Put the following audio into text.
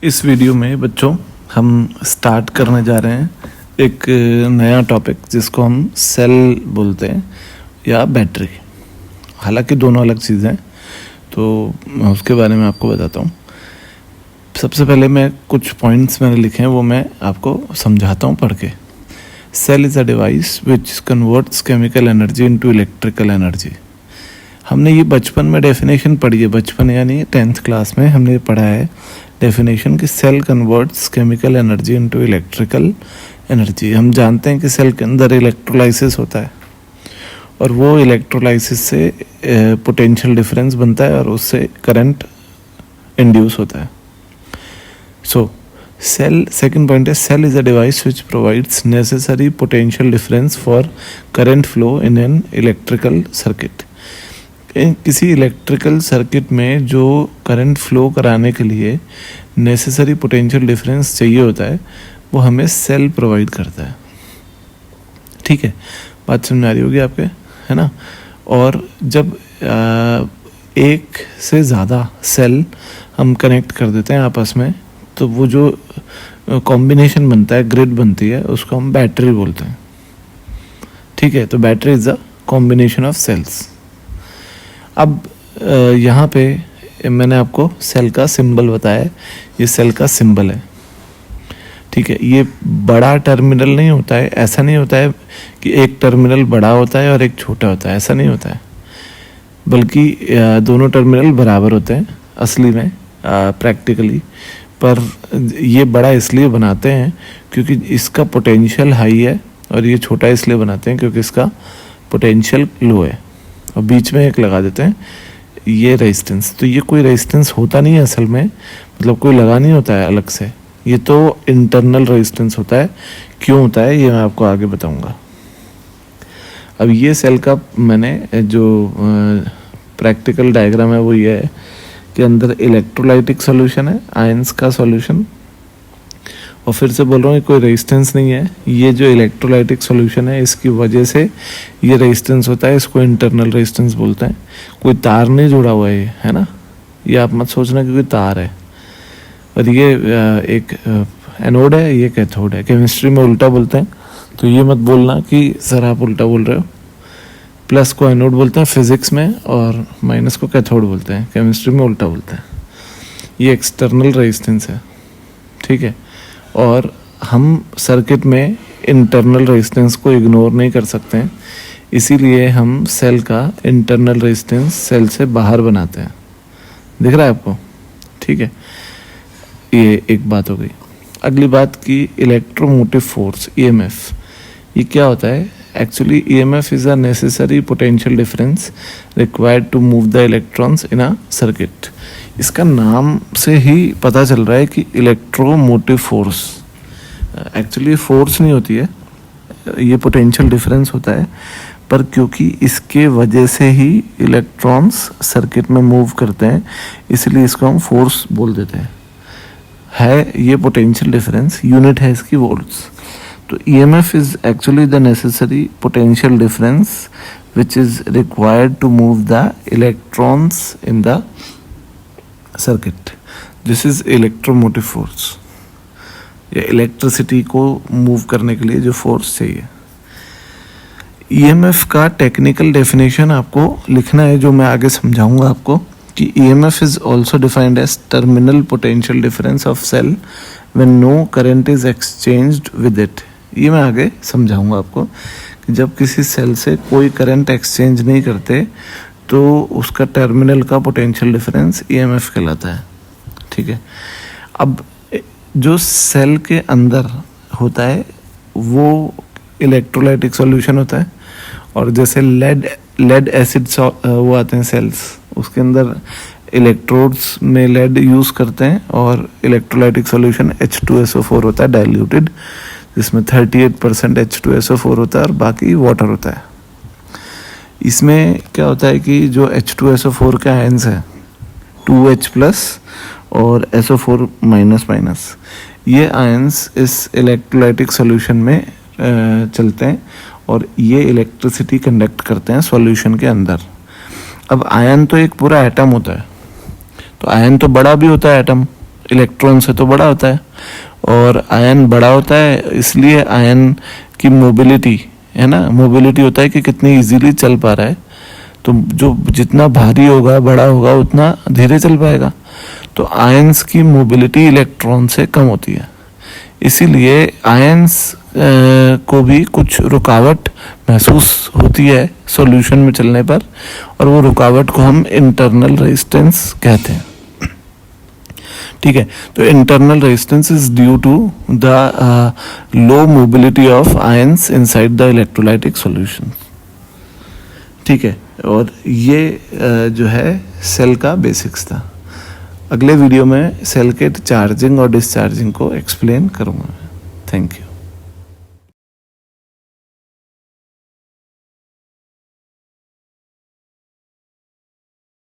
इस वीडियो में बच्चों हम स्टार्ट करने जा रहे हैं एक नया टॉपिक जिसको हम सेल बोलते हैं या बैटरी। हालांकि दोनों अलग चीज़ें हैं, तो मैं उसके बारे में आपको बताता हूँ। सबसे पहले मैं कुछ पॉइंट्स मैंने लिखे हैं वो मैं आपको समझाता हूँ पढ़ के। Cell is a device which converts chemical energy into electrical energy. हमने ये बचपन में डेफिनेशन पढ़ी है, बचपन यानी 10th क्लास में हमने ये पढ़ा है डेफिनेशन कि cell converts chemical energy into electrical energy. हम जानते हैं कि सेल के अंदर इलेक्ट्रोलाइसिस होता है और वो इलेक्ट्रोलाइसिस से पोटेंशियल डिफरेंस बनता है और उससे करंट इंड्यूस होता है। सो सेल, सेकंड पॉइंट है, cell is a device which provides necessary potential difference for current flow in an electrical circuit. किसी इलेक्ट्रिकल सर्किट में जो करंट फ्लो कराने के लिए नेसेसरी पोटेंशियल डिफरेंस चाहिए होता है वो हमें सेल प्रोवाइड करता है। ठीक है, बात समझ आ रही होगी आपके, है ना। और जब एक से ज़्यादा सेल हम कनेक्ट कर देते हैं आपस में तो वो जो कॉम्बिनेशन बनता है, ग्रिड बनती है, उसको हम बैटरी बोलते हैं। ठीक है, तो battery is a combination of cells. अब यहाँ पे मैंने आपको सेल का सिंबल बताया है, ये सेल का सिंबल है। ठीक है, ये बड़ा टर्मिनल नहीं होता है, ऐसा नहीं होता है कि एक टर्मिनल बड़ा होता है और एक छोटा होता है, ऐसा नहीं होता है, बल्कि दोनों टर्मिनल बराबर होते हैं असली में, प्रैक्टिकली। पर ये बड़ा इसलिए बनाते हैं क्योंकि इसका पोटेंशियल हाई है और ये छोटा इसलिए बनाते हैं क्योंकि इसका पोटेंशियल लो है, और बीच में एक लगा देते हैं ये रेजिस्टेंस। तो ये कोई रेजिस्टेंस होता नहीं है असल में, मतलब कोई लगा नहीं होता है अलग से, ये तो इंटरनल रेजिस्टेंस होता है। क्यों होता है ये मैं आपको आगे बताऊंगा। अब ये सेल का मैंने जो प्रैक्टिकल डायग्राम है वो ये है कि अंदर इलेक्ट्रोलाइटिक सॉल्यूशन है, आयंस का सॉल्यूशन, और फिर से बोल रहा हूँ कोई रेजिस्टेंस नहीं है। ये जो इलेक्ट्रोलाइटिक सॉल्यूशन है इसकी वजह से ये रेजिस्टेंस होता है, इसको इंटरनल रेजिस्टेंस बोलते हैं। कोई तार नहीं जुड़ा हुआ है, है ना, ये आप मत सोचना कि कोई तार है। और ये एक एनोड है, ये कैथोड है। केमिस्ट्री में उल्टा बोलते हैं, तो ये मत बोलना कि सर आप उल्टा बोल रहे हो। प्लस को एनोड बोलते हैं फिजिक्स में और माइनस को कैथोड बोलते हैं, केमिस्ट्री में उल्टा बोलते हैं। ये एक्सटर्नल रेजिस्टेंस है, ठीक है। और हम सर्किट में इंटरनल रेजिस्टेंस को इग्नोर नहीं कर सकते हैं, इसीलिए हम सेल का इंटरनल रेजिस्टेंस सेल से बाहर बनाते हैं। दिख रहा है आपको? ठीक है, ये एक बात हो गई। अगली बात की इलेक्ट्रोमोटिव फोर्स, ईएमएफ। ये क्या होता है? Actually EMF is a necessary potential difference required to move the electrons in a circuit. इसका नाम से ही पता चल रहा है कि इलेक्ट्रोमोटिव फोर्स, एक्चुअली फोर्स नहीं होती है, ये पोटेंशियल डिफरेंस होता है, पर क्योंकि इसके वजह से ही इलेक्ट्रॉन्स सर्किट में मूव करते हैं इसलिए इसको हम फोर्स बोल देते हैं। है ये पोटेंशियल डिफरेंस, यूनिट है इसकी वोल्ट्स। तो EMF is actually the necessary potential difference which is required to move the electrons in the circuit. This is electromotive force, या इलेक्ट्रिसिटी को मूव करने के लिए जो फोर्स चाहिए। ईएमएफ का टेक्निकल डेफिनेशन आपको लिखना है, जो मैं आगे समझाऊंगा आपको, कि EMF is also defined as terminal potential difference of cell when no current is exchanged with it. ये मैं आगे समझाऊंगा आपको कि जब किसी सेल से कोई करंट एक्सचेंज नहीं करते तो उसका टर्मिनल का पोटेंशियल डिफरेंस ईएमएफ कहलाता है। ठीक है, अब जो सेल के अंदर होता है वो इलेक्ट्रोलाइटिक सॉल्यूशन होता है, और जैसे लेड एसिड वो आते हैं सेल्स, उसके अंदर इलेक्ट्रोड्स में लेड यूज़ करते हैं, और इलेक्ट्रोलाइटिक सॉल्यूशन H2SO4 होता है डाइल्यूटेड, जिसमें 38% H2SO4 होता है और बाकी वाटर होता है। इसमें क्या होता है कि जो H2SO4 का आयंस है 2H+ और SO4-, ये आयंस इस इलेक्ट्रोलाइटिक सॉल्यूशन में चलते हैं और ये इलेक्ट्रिसिटी कंडक्ट करते हैं सॉल्यूशन के अंदर। अब आयन तो एक पूरा एटम होता है, तो आयन तो बड़ा भी होता है एटम, इलेक्ट्रॉन से तो बड़ा होता है, और आयन बड़ा होता है, इसलिए आयन की मोबिलिटी है ना, मोबिलिटी होता है कि कितनी इजीली चल पा रहा है। तो जो जितना भारी होगा, बड़ा होगा, उतना धीरे चल पाएगा। तो आयंस की मोबिलिटी इलेक्ट्रॉन से कम होती है, इसीलिए आयंस को भी कुछ रुकावट महसूस होती है सॉल्यूशन में चलने पर, और वो रुकावट को हम इंटरनल रेजिस्टेंस कहते हैं। ठीक है, तो internal resistance is due to the low mobility of ions inside the electrolytic solution. ठीक है, और ये जो है सेल का बेसिक्स था। अगले वीडियो में सेल के चार्जिंग और डिस्चार्जिंग को एक्सप्लेन करूँगा। Thank you.